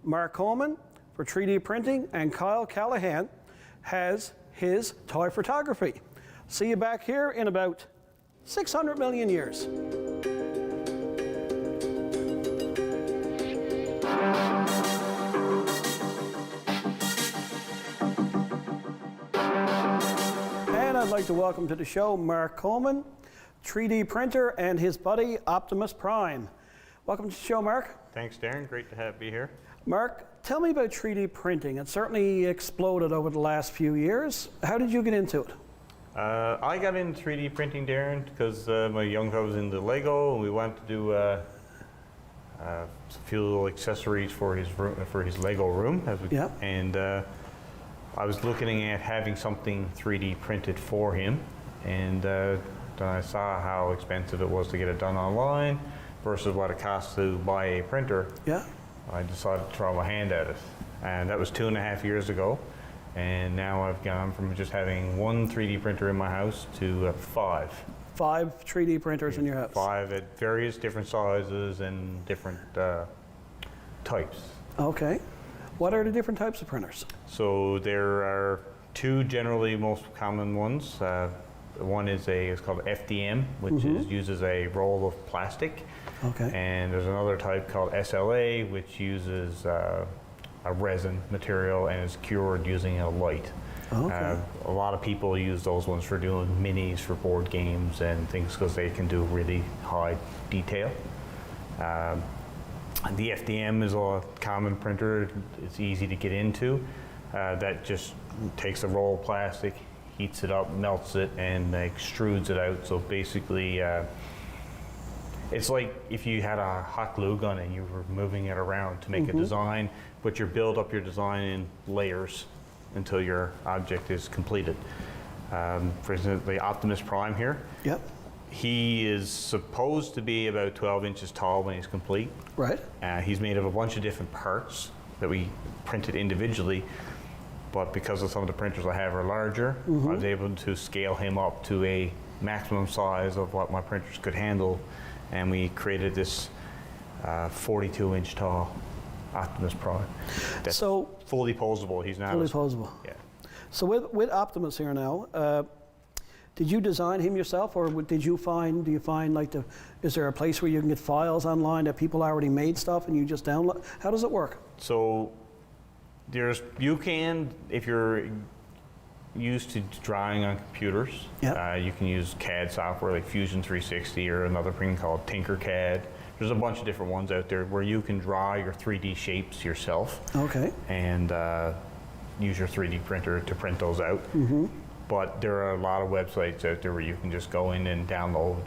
Mark Coleman for 3D printing, and Kyle Callahan has his toy photography. See you back here in about 600 million years. And I'd like to welcome to the show Mark Coleman, 3D printer, and his buddy Optimus Prime. Welcome to the show, Mark. Thanks, Darren. Great to be here. Mark, tell me about 3D printing. It certainly exploded over the last few years. How did you get into it? I got into 3D printing, Darren, because my young fellow was into Lego, and we wanted to do a few little accessories for his Lego room. And I was looking at having something 3D printed for him, and then I saw how expensive it was to get it done online versus what it costs to buy a printer. Yeah. I decided to throw my hand at it, and that was 2.5 years ago. And now I've gone from just having one 3D printer in my house to 5. 5 3D printers in your house? 5 at various different sizes and different types. Okay. What are the different types of printers? So there are 2 generally most common ones. One is it's called FDM, which uses a roll of plastic. Okay. And there's another type called SLA, which uses a resin material and is cured using a light. Okay. A lot of people use those ones for doing minis for board games and things because they can do really high detail. The FDM is a common printer. It's easy to get into. That just takes a roll of plastic, heats it up, melts it, and extrudes it out. So basically, it's like if you had a hot glue gun and you were moving it around to make a design, but you build up your design in layers until your object is completed. For instance, the Optimus Prime here. Yep. He is supposed to be about 12 inches tall when he's complete. Right. He's made of a bunch of different parts that we printed individually, but because of some of the printers I have are larger, I was able to scale him up to a maximum size of what my printers could handle, and we created this 42-inch tall Optimus Prime. That's fully posable. He's not fully posable. Yeah. So with Optimus here now, did you design him yourself, or do you find is there a place where you can get files online that people already made stuff and you just download? How does it work? So you can, if you're used to drawing on computers, you can use CAD software like Fusion 360 or another thing called Tinkercad. There's a bunch of different ones out there where you can draw your 3D shapes yourself. Okay. And use your 3D printer to print those out. But there are a lot of websites out there where you can just go in and download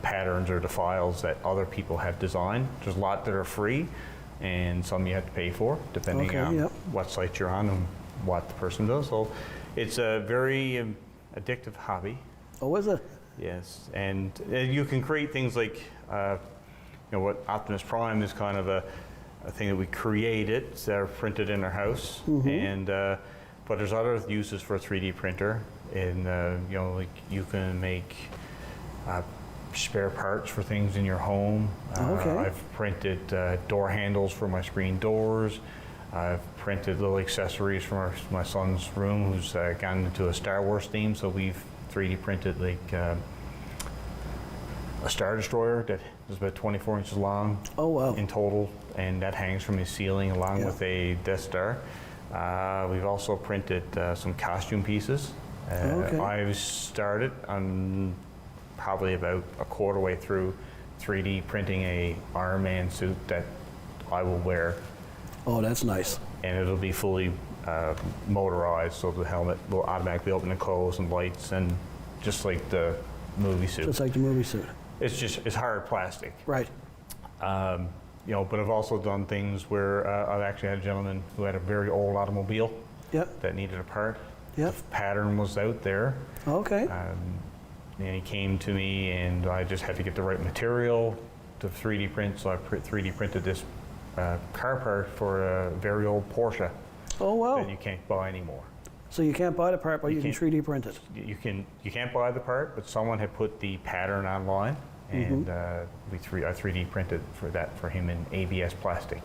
patterns or the files that other people have designed. There's a lot that are free, and some you have to pay for, depending on what site you're on and what the person does. So it's a very addictive hobby. Oh, is it? Yes, and you can create things like, what Optimus Prime is kind of a thing that we created, that are printed in our house, and but there's other uses for a 3D printer, and like you can make spare parts for things in your home. I've printed door handles for my screen doors. I've printed little accessories for my son's room, who's gotten into a Star Wars theme, so we've 3D printed like a Star Destroyer that is about 24 inches long in total, and that hangs from his ceiling along with a Death Star. We've also printed some costume pieces. I've started on probably about a quarter way through 3D printing a Iron Man suit that I will wear. Oh, that's nice. And it'll be fully motorized, so the helmet will automatically open and close, and lights, and just like the movie suit. Just like the movie suit. It's hard plastic. Right. But I've also done things where I've actually had a gentleman who had a very old automobile that needed a part. The pattern was out there. Okay. And he came to me, and I just had to get the right material to 3D print, so I 3D printed this car part for a very old Porsche. Oh, wow. That you can't buy anymore. So you can't buy the part, but you can 3D print it. You can't buy the part, but someone had put the pattern online, and I 3D printed for him in ABS plastic.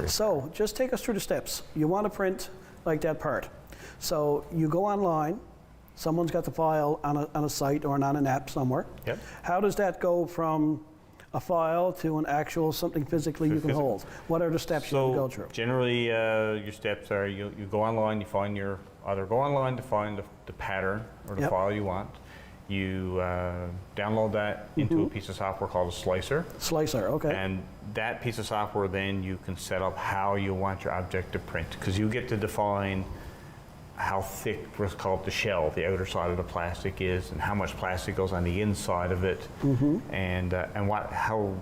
So just take us through the steps. You want to print like that part. So you go online, someone's got the file on a site or on an app somewhere. Yep. How does that go from a file to an actual something physically you can hold? What are the steps you go through? Generally, your steps are you go online, you find either go online to find the pattern or the file you want. You download that into a piece of software called a slicer. Slicer, okay. And that piece of software, then you can set up how you want your object to print, because you get to define how thick what's called the shell, the outer side of the plastic is, and how much plastic goes on the inside of it, and how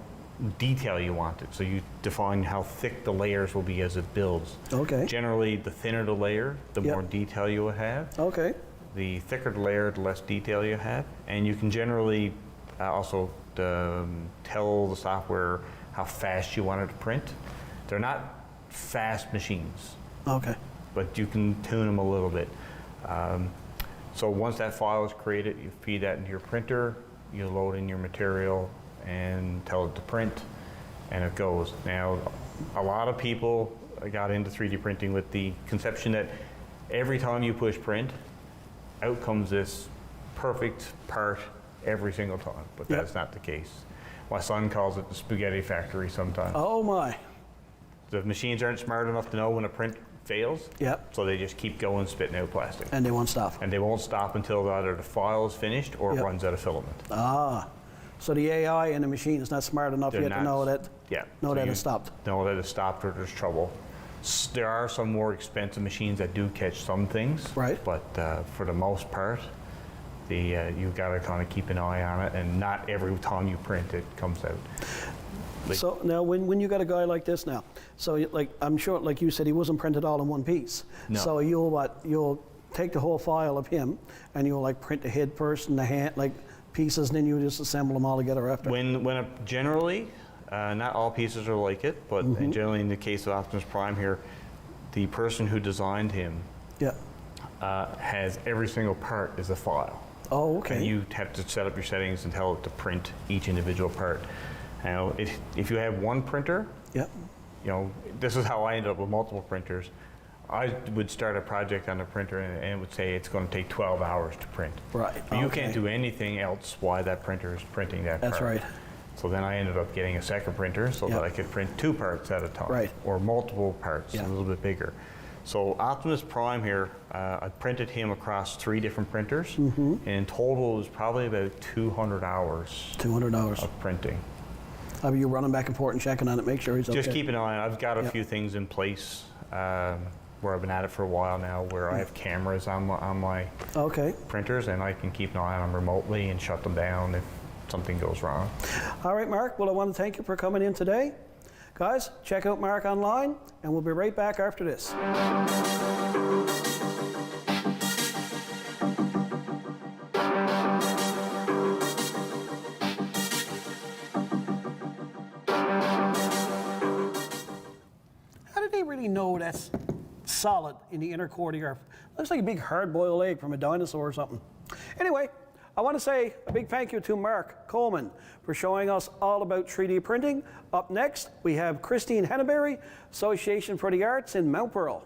detail you want it. So you define how thick the layers will be as it builds. Okay. Generally, the thinner the layer, the more detail you will have. Okay. The thicker the layer, the less detail you have. And you can generally also tell the software how fast you want it to print. They're not fast machines. Okay. But you can tune them a little bit. So once that file is created, you feed that into your printer, you load in your material and tell it to print, and it goes. Now, a lot of people got into 3D printing with the conception that every time you push print, out comes this perfect part every single time, but that's not the case. My son calls it the spaghetti factory sometimes. Oh my. The machines aren't smart enough to know when a print fails, so they just keep going, spitting out plastic. And they won't stop. And they won't stop until either the file is finished or it runs out of filament. Ah, so the AI in the machine is not smart enough yet to know that it's stopped. Know that it's stopped or there's trouble. There are some more expensive machines that do catch some things, but for the most part, you've got to kind of keep an eye on it, and not every time you print it comes out. So now, when you got a guy like this now, so like I'm sure, like you said, he wasn't printed all in one piece. No. So you'll take the whole file of him, and you'll like print the head first and the hand, like pieces, and then you just assemble them all together after. Generally, not all pieces are like it, but generally in the case of Optimus Prime here, the person who designed him has every single part as a file. Oh, okay. And you have to set up your settings and tell it to print each individual part. Now, if you have one printer, this is how I ended up with multiple printers. I would start a project on the printer and it would say it's going to take 12 hours to print. Right. But you can't do anything else while that printer is printing that part. That's right. So then I ended up getting a second printer so that I could print 2 parts at a time, or multiple parts, a little bit bigger. So Optimus Prime here, I printed him across 3 different printers, and in total it was probably about 200 hours. 200 hours of printing. Are you running back and forth and checking on it, make sure he's okay? Just keep an eye on it. I've got a few things in place where I've been at it for a while now, where I have cameras on my printers, and I can keep an eye on them remotely and shut them down if something goes wrong. All right, Mark. Well, I want to thank you for coming in today. Guys, check out Mark online, and we'll be right back after this. How did they really know that's solid in the inner core of the earth? Looks like a big hard-boiled egg from a dinosaur or something. Anyway, I want to say a big thank you to Mark Coleman for showing us all about 3D printing. Up next, we have Christine Hennebury, Association for the Arts in Mount Pearl.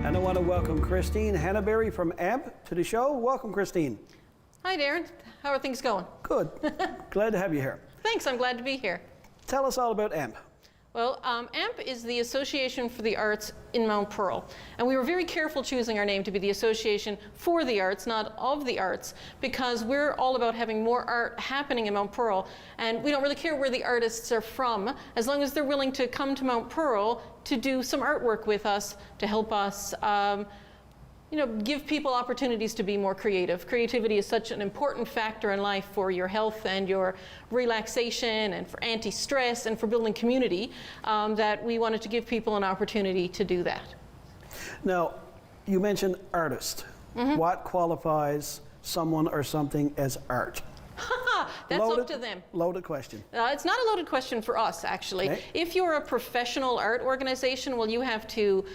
And I want to welcome Christine Hennebury from AMP to the show. Welcome, Christine. Hi, Darren. How are things going? Good. Glad to have you here. Thanks. I'm glad to be here. Tell us all about AMP. Well, AMP is the Association for the Arts in Mount Pearl. And we were very careful choosing our name to be the Association for the Arts, not of the arts, because we're all about having more art happening in Mount Pearl. And we don't really care where the artists are from, as long as they're willing to come to Mount Pearl to do some artwork with us, to help us give people opportunities to be more creative. Creativity is such an important factor in life for your health and your relaxation and for anti-stress and for building community, that we wanted to give people an opportunity to do that. Now, you mentioned artist. What qualifies someone or something as art? That's up to them. Loaded question. It's not a loaded question for us, actually. Okay. If you're a professional art organization, well, you have to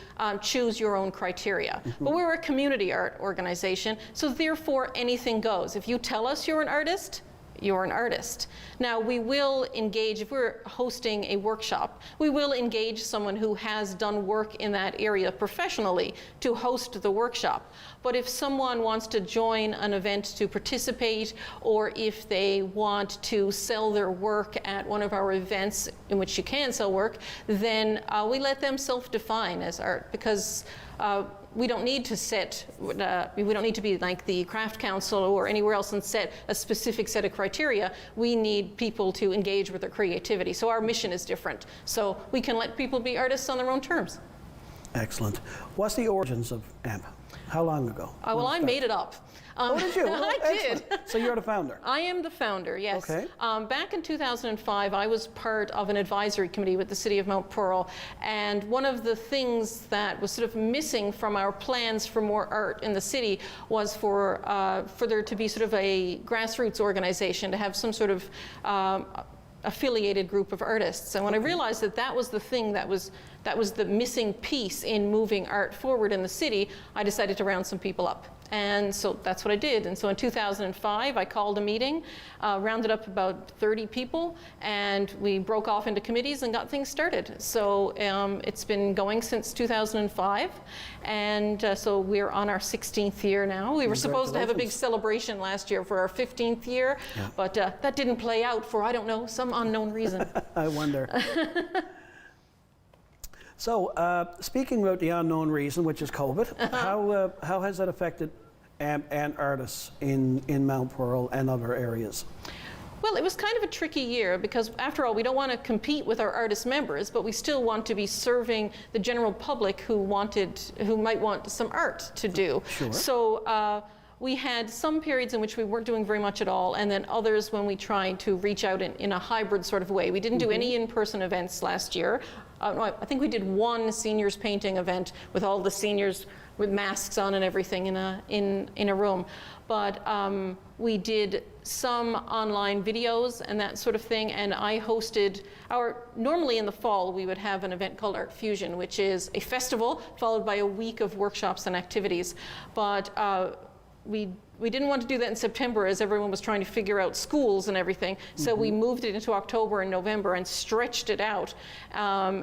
choose your own criteria. But we're a community art organization, so therefore anything goes. If you tell us you're an artist, you're an artist. Now, we will engage, if we're hosting a workshop, we will engage someone who has done work in that area professionally to host the workshop. But if someone wants to join an event to participate, or if they want to sell their work at one of our events in which you can sell work, then we let them self-define as art, because we don't need to set, we don't need to be like the Craft Council or anywhere else and set a specific set of criteria. We need people to engage with their creativity. So our mission is different. So we can let people be artists on their own terms. Excellent. What's the origins of AMP? How long ago? Well, I made it up. Oh, did you? I did. So you're the founder? I am the founder, yes. Okay. Back in 2005, I was part of an advisory committee with the City of Mount Pearl, and one of the things that was sort of missing from our plans for more art in the city was for there to be sort of a grassroots organization, to have some sort of affiliated group of artists. And when I realized that that was the thing that was the missing piece in moving art forward in the city, I decided to round some people up. And so that's what I did. And so in 2005, I called a meeting, rounded up about 30 people, and we broke off into committees and got things started. So it's been going since 2005, and so we're on our 16th year now. We were supposed to have a big celebration last year for our 15th year, but that didn't play out for, I don't know, some unknown reason. I wonder. So, speaking about the unknown reason, which is COVID, how has that affected AMP and artists in Mount Pearl and other areas? Well, it was kind of a tricky year because, after all, we don't want to compete with our artist members, but we still want to be serving the general public who might want some art to do. Sure. So we had some periods in which we weren't doing very much at all, and then others when we tried to reach out in a hybrid sort of way. We didn't do any in-person events last year. No, I think we did one seniors painting event with all the seniors with masks on and everything in a room. But we did some online videos and that sort of thing, and I hosted normally in the fall we would have an event called Art Fusion, which is a festival followed by a week of workshops and activities. But we didn't want to do that in September as everyone was trying to figure out schools and everything. So we moved it into October and November and stretched it out.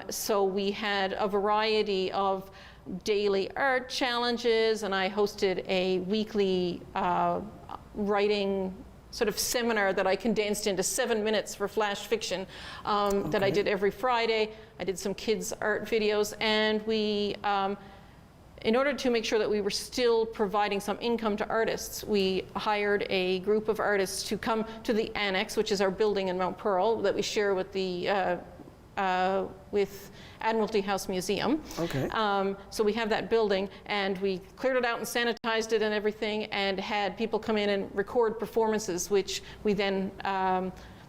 So we had a variety of daily art challenges, and I hosted a weekly writing sort of seminar that I condensed into 7 minutes for flash fiction that I did every Friday. I did some kids' art videos, and we in order to make sure that we were still providing some income to artists, we hired a group of artists to come to the Annex, which is our building in Mount Pearl that we share with the with Admiralty House Museum. Okay. So we have that building, and we cleared it out and sanitized it and everything, and had people come in and record performances, which we then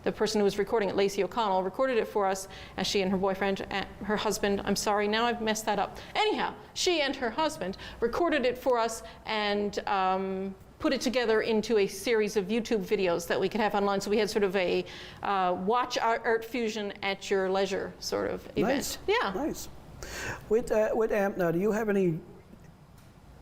the person who was recording it, Lacey O'Connell, recorded it for us, as she and her boyfriend, her husband, I'm sorry, now I've messed that up. Anyhow, she and her husband recorded it for us and put it together into a series of YouTube videos that we could have online. So we had sort of a watch Art Fusion at your leisure sort of event. Nice. Yeah. Nice. With AMP now, do you have any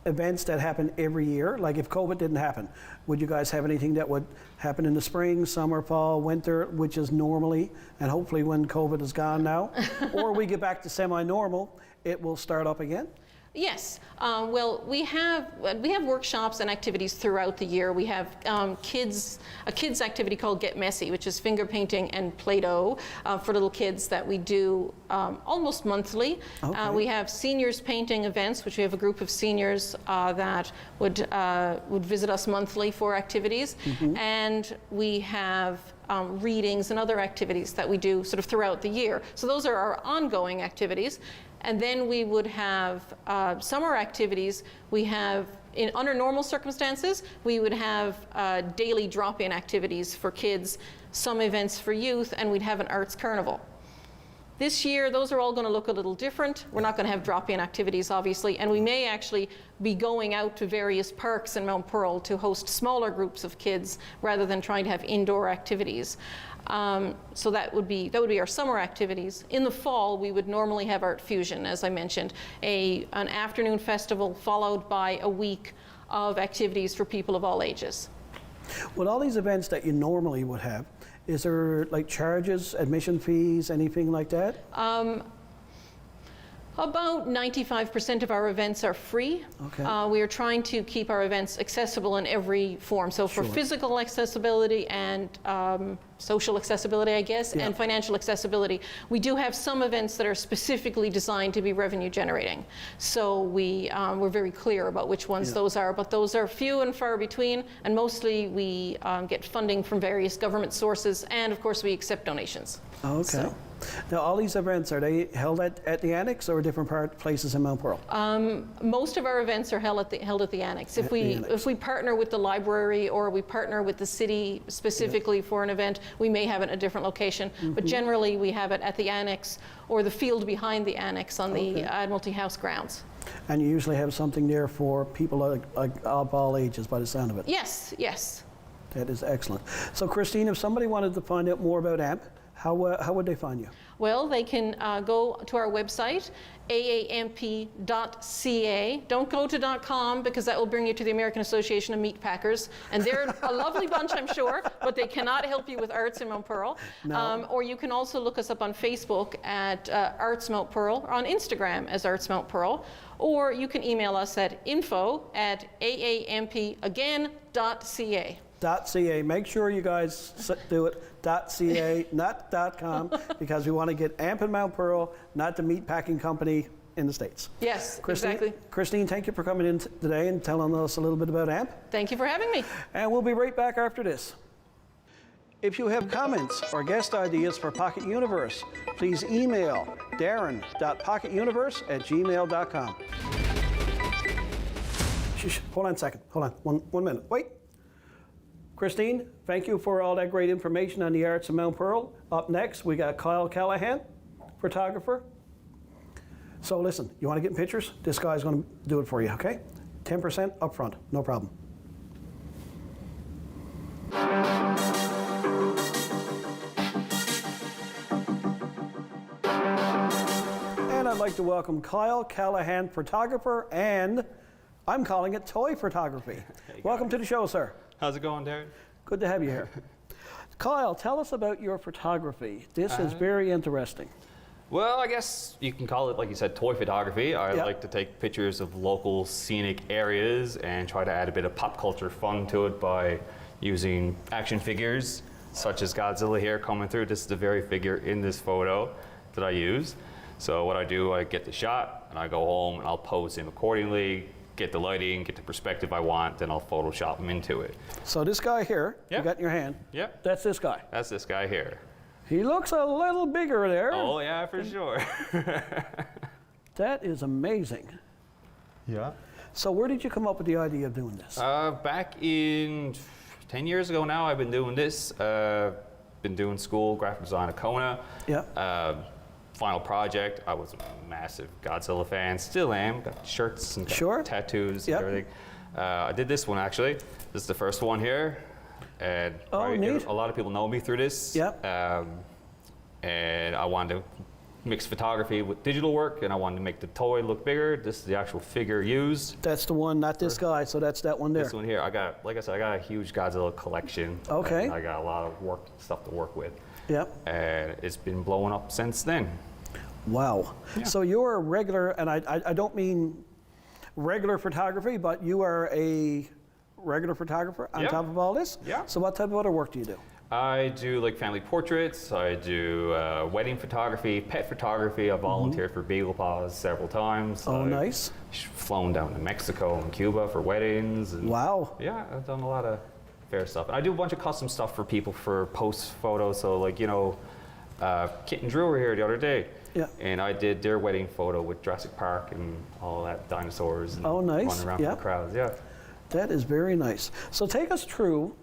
events that happen every year? Like if COVID didn't happen, would you guys have anything that would happen in the spring, summer, fall, winter, which is normally, and hopefully when COVID is gone now, or we get back to semi-normal, it will start up again? Yes. Well, we have workshops and activities throughout the year. We have a kids activity called Get Messy, which is finger painting and Play-Doh for little kids that we do almost monthly. Okay. We have seniors painting events, which we have a group of seniors that would visit us monthly for activities. Mm-hmm. And we have readings and other activities that we do sort of throughout the year. So those are our ongoing activities. And then we would have summer activities. We have, under normal circumstances, we would have daily drop-in activities for kids, some events for youth, and we'd have an arts carnival. This year, those are all going to look a little different. We're not going to have drop-in activities, obviously, and we may actually be going out to various parks in Mount Pearl to host smaller groups of kids rather than trying to have indoor activities. So that would be our summer activities. In the fall, we would normally have Art Fusion, as I mentioned, an afternoon festival followed by a week of activities for people of all ages. With all these events that you normally would have, is there like charges, admission fees, anything like that? About 95% of our events are free. Okay. We are trying to keep our events accessible in every form. So for Sure. physical accessibility and social accessibility, I guess, Yeah. and financial accessibility, we do have some events that are specifically designed to be revenue generating. So we're very clear about which ones Yeah. those are, but those are few and far between, and mostly we get funding from various government sources, and of course we accept donations. Okay. So. Now, all these events, are they held at the Annex or different places in Mount Pearl? Most of our events are held at the Annex. If At the Annex. if we partner with the library or we partner with the city specifically for an event, we may have it at a different location. But generally, we have it at the Annex or the field behind the Annex on the Admiralty House grounds. And you usually have something there for people like of all ages, by the sound of it. Yes, yes. That is excellent. So, Christine, if somebody wanted to find out more about AMP, how would they find you? Well, they can go to our website, aamp.ca. Don't go to .com because that will bring you to the American Association of Meat Packers. And they're a lovely bunch, I'm sure, but they cannot help you with arts in Mount Pearl. No. Or you can also look us up on Facebook at Arts Mount Pearl, or on Instagram as Arts Mount Pearl. Or you can email us at info@aampagain.ca. .ca. Make sure you guys do it .ca, not .com, because we want to get AMP in Mount Pearl, not the meat packing company in the States. Yes, Christine, exactly. Christine, thank you for coming in today and telling us a little bit about AMP. Thank you for having me. And we'll be right back after this. If you have comments or guest ideas for Pocket Universe, please email darren.pocketuniverse@gmail.com. Hold on a second. Hold on. One minute. Wait. Christine, thank you for all that great information on the arts of Mount Pearl. Up next, we got Kyle Callahan, photographer. So listen, you want to get in pictures? This guy's going to do it for you, okay? 10% up front, no problem. And I'd like to welcome Kyle Callahan, photographer, and I'm calling it toy photography. Welcome to the show, sir. How's it going, Darren? Good to have you here. Kyle, tell us about your photography. This is very interesting. Well, I guess you can call it, like you said, toy photography. I like to take pictures of local scenic areas and try to add a bit of pop culture fun to it by using action figures, such as Godzilla here coming through. This is the very figure in this photo that I use. So what I do, I get the shot and I go home and I'll pose him accordingly, get the lighting, get the perspective I want, then I'll Photoshop him into it. So this guy here, you Yeah. got in your hand, Yeah, that's this guy. that's this guy here. He looks a little bigger there. Oh yeah, for sure. That is amazing. Yeah. So where did you come up with the idea of doing this? Back in 10 years ago now, I've been doing this. Been doing school, graphic design at Kona. Yeah. Final project, I was a massive Godzilla fan, still am. Got shirts and got Sure. tattoos Yep. and everything. I did this one actually. This is the first one here. And neat. a lot of people know me through this. Yep. And I wanted to mix photography with digital work, and I wanted to make the toy look bigger. This is the actual figure used. That's the one, not this guy, so that's that one there. This one here, like I said, I got a huge Godzilla collection. Okay. And I got a lot of stuff to work with. Yep. And it's been blowing up since then. Wow. Yeah. So you're a regular, and I don't mean regular photography, but you are a regular photographer on Yeah. top of all this? Yeah. So what type of other work do you do? I do like family portraits, I do wedding photography, pet photography. I've volunteered for Beagle Paws several times. Oh, I've nice. flown down to Mexico and Cuba for weddings. And Wow. Yeah, I've done a lot of fair stuff. And I do a bunch of custom stuff for people for post photos. So like, you know, Kit and Drew were here the other day. Yeah. And I did their wedding photo with Jurassic Park and all that dinosaurs. And Oh, nice. running around Yeah. for the crowds, yeah. That is very nice. So take us through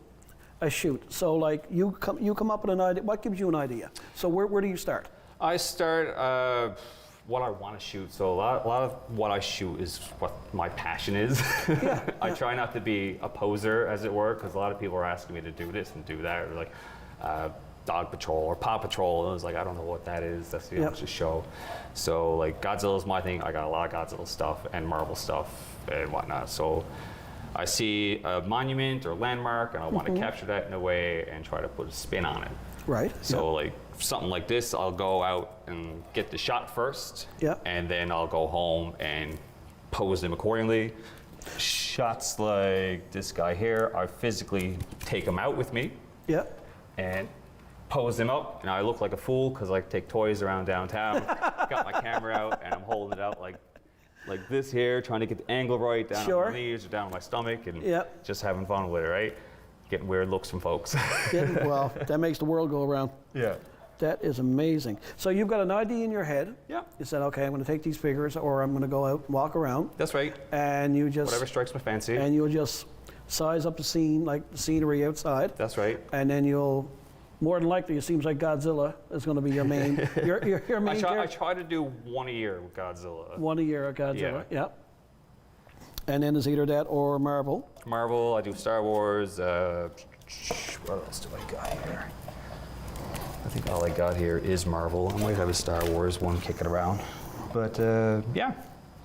a shoot. So like you come up with an idea. What gives you an idea? So where do you start? I start what I want to shoot. So a lot of what I shoot is what my passion is. I try not to be a poser, as it were, because a lot of people are asking me to do this and do that, or like Dog Patrol or Paw Patrol. And I was like, I don't know what that is. That's the just show. So like Godzilla's my thing. I got a lot of Godzilla stuff and Marvel stuff and whatnot. So I see a monument or landmark, and I want to capture that in a way and try to put a spin on it. Right. So like something like this, I'll go out and get the shot first, and then I'll go home and pose them accordingly. Shots like this guy here, I physically take him out with me and pose them up, and I look like a fool because I take toys around downtown, got my camera out, and I'm holding it out like this here, trying to get the angle right, down on my knees or down on my stomach, and just having fun with it, right? Getting weird looks from folks. Well, that makes the world go around. Yeah. That is amazing. So you've got an idea in your head. Yeah. You said, okay, I'm going to take these figures, or I'm going to go out and walk around. That's right. And you just... Whatever strikes my fancy. And you'll just size up the scene, like the scenery outside. That's right. And then you'll... More than likely, it seems like Godzilla is going to be your main, your main I try to do one a year with Godzilla. One a year of Godzilla, And then it's either that or Marvel. Marvel, I do Star Wars. What else do I got here? I think all I got here is Marvel. I might have a Star Wars one kicking around. But yeah,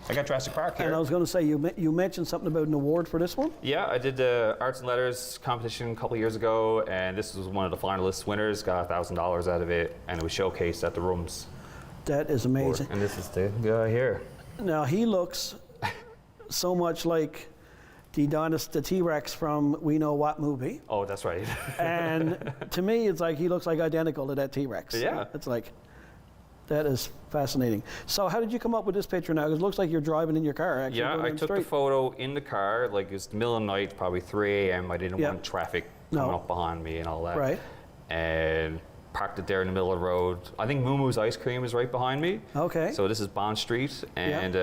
I got Jurassic Park here. And I was going to say, you mentioned something about an award for this one? Yeah, I did the Arts and Letters competition a couple years ago, and this was one of the finalist winners, got $1,000 out of it, and it was showcased at the Rooms. That is amazing. And this is the guy here. Now, he looks so much like the T-Rex from We Know What movie. Oh, that's right. And to me, it's like he looks like identical to that T-Rex. Yeah. It's like, that is fascinating. So how did you come up with this picture now? Because it looks like you're driving in your car, actually. Yeah, I took the photo in the car, like it's the middle of the night, probably 3 a.m. I didn't want traffic coming up behind me and all that. Right. And parked it there in the middle of the road. I think Moo Moo's Ice Cream is right behind me. Okay. So this is Bond Street, and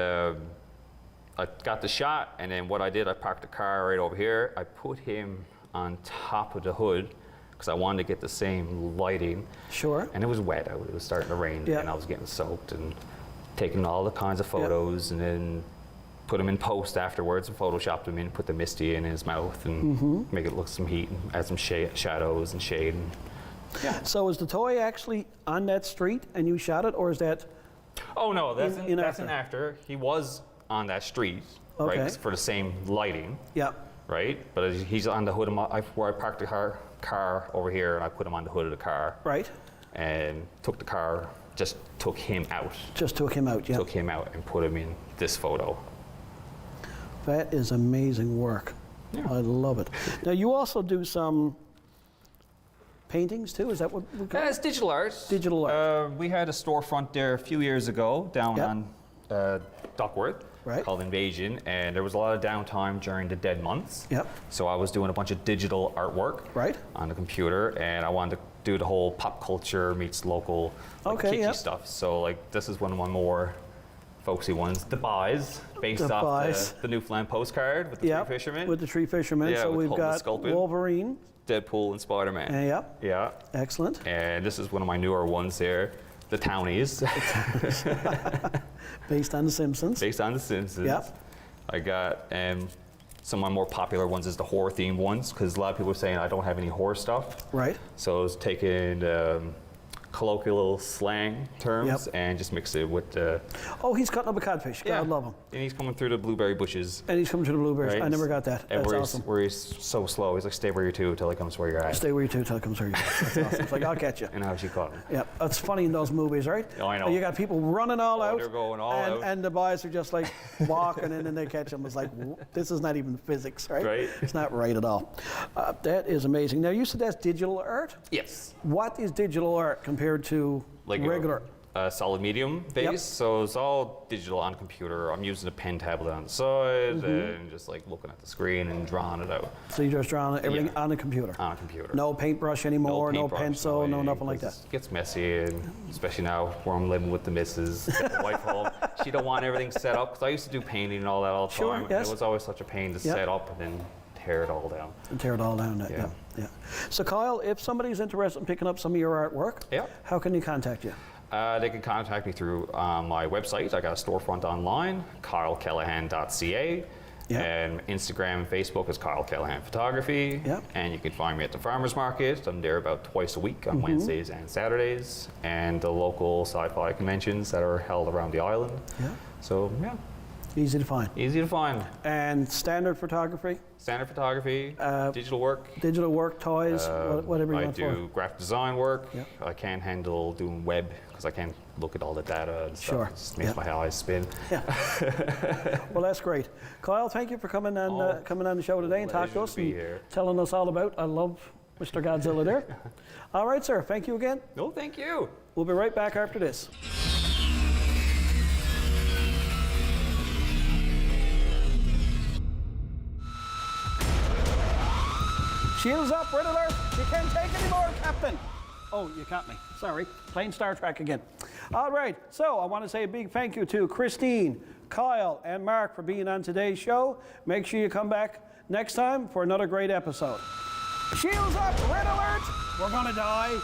I got the shot, and then what I did, I parked the car right over here. I put him on top of the hood because I wanted to get the same lighting. Sure. And it was wet out. It was starting to rain, and I was getting soaked, and taking all the kinds of photos, and then put him in post afterwards and photoshopped him in, put the Misty in his mouth, and make it look some heat, and add some shadows and shade. And, So is the toy actually on that street and you shot it, or is that? Oh no, that's that's an after. He was on that street, right, for the same lighting. Yeah. Right, but he's on the hood of where I parked the car over here, and I put him on the hood of the car. Right. And just took him out. Just took him out, yeah. Took him out and put him in this photo. That is amazing work. Yeah. I love it. Now you also do some paintings too, is that what we call it? It's digital art. Digital art. We had a storefront there a few years ago down on Duckworth. Right. Called Invasion, and there was a lot of downtime during the dead months. Yep. So I was doing a bunch of digital artwork on the computer, and I wanted to do the whole pop culture meets local kitschy stuff. So like this is one of my more folksy ones, The Buys, based off the Newfoundland postcard with the three fishermen. With the three fishermen. Yeah, so we've got Sculpin, Wolverine, Deadpool, and Spider-Man. Yeah. Excellent. And this is one of my newer ones here, The Townies. Based on The Simpsons. Based on The Simpsons. Yep. I got some of my more popular ones is the horror themed ones, because a lot of people are saying I don't have any horror stuff. Right. So I was taking colloquial slang terms and just mixed it with the... Oh, he's cutting up a codfish. God love him. And he's coming through the blueberry bushes. And he's coming through the blueberries. Right? I never got that. That's awesome. Where he's so slow. He's like, stay where you're to until he comes where you're at. Stay where you're to until he comes where you're at. That's awesome. It's like, I'll catch you. And how she caught him. Yeah, that's funny in those movies, right? Oh, I know. You got people running all out. They're going all out. And the boys are just like walking and then they catch them. It's like, this is not even physics, right? Right. It's not right at all. That is amazing. Now, you said that's digital art? Yes. What is digital art compared to regular? Solid medium base, so it's all digital on computer. I'm using a pen tablet on the side and just like looking at the screen and drawing it out. So you're just drawing everything on the computer? On a computer. No paintbrush anymore, no pencil, no nothing like that? It gets messy, and especially now where I'm living with the missus, the wife home. She don't want everything set up, because I used to do painting and all that all the time. Yes. And it was always such a pain to set up and then tear it all down. And tear it all down, yeah. So Kyle, if somebody's interested in picking up some of your artwork, how can you contact you? They can contact me through my website. I got a storefront online, carlcallahan.ca. Yeah. And Instagram and Facebook is Carl Callahan Photography. Yeah. And you can find me at the farmers market. I'm there about twice a week on Wednesdays and Saturdays, and the local sci-fi conventions that are held around the island. Yeah. So yeah, Easy to find. easy to find. And standard photography, Standard photography, digital work. digital work, toys, whatever you I want do graphic design work. Yeah. I can't handle doing web because I can't look at all the data and stuff. Sure. It just makes Yeah. my eyes spin. Well, that's great. Kyle, thank you for coming and coming on the show today and talking to Pleasure us to be and here. telling us all about. I love Mr. Godzilla there. All right, sir. Thank you again. No, thank you. We'll be right back after this. Shields up, red alert. You can't take any more, Captain. Oh, you caught me. Sorry. Playing Star Trek again. All right. So I want to say a big thank you to Christine, Kyle, and Mark for being on today's show. Make sure you come back next time for another great episode. Shields up, red alert. We're going to die.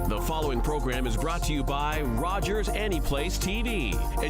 The following program is brought to you by Rogers Anyplace TV. Enjoy